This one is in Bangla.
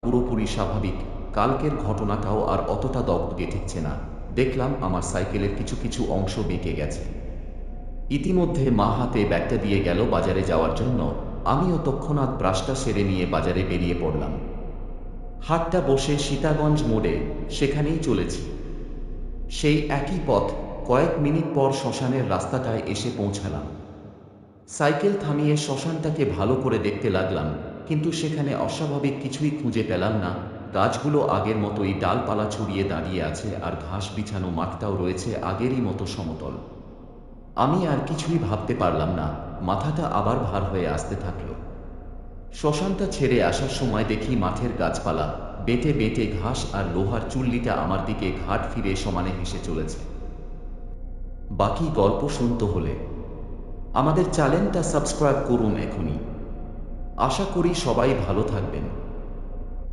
পুরোপুরি স্বাভাবিক। কালকের ঘটনাটাও আর অতটা দগদগে ঠেকছে না। দেখলাম আমার সাইকেলের কিছু কিছু অংশ বেঁকে গেছে। ইতিমধ্যে মা হাতে ব্যাগটা দিয়ে গেল বাজারে যাওয়ার জন্য। আমিও তৎক্ষণাৎ ব্রাশটা সেরে নিয়ে বাজারে বেরিয়ে পড়লাম। হাটটা বসে সীতাগঞ্জ মোড়ে, সেখানেই চলেছি। সেই একই পথ। কয়েক মিনিট পর শ্মশানের রাস্তাটায় এসে পৌঁছালাম। সাইকেল থামিয়ে শ্মশানটাকে ভালো করে দেখতে লাগলাম, কিন্তু সেখানে অস্বাভাবিক কিছুই খুঁজে পেলাম না। গাছগুলো আগের মতোই ডালপালা ছড়িয়ে দাঁড়িয়ে আছে, আর ঘাস বিছানো মাঠটাও রয়েছে আগেরই মতো সমতল। আমি আর কিছুই ভাবতে পারলাম না। মাথাটা আবার ভার হয়ে আসতে থাকল। শ্মশানটা ছেড়ে আসার সময় দেখি মাঠের গাছপালা, বেঁটে বেঁটে ঘাস আর লোহার চুল্লিটা আমার দিকে ঘাট ফিরে সমানে হেসে চলেছে। বাকি গল্প শুনতে হলে আমাদের চ্যানেলটা সাবস্ক্রাইব করুন এখনই। আশা করি সবাই ভালো থাকবেন।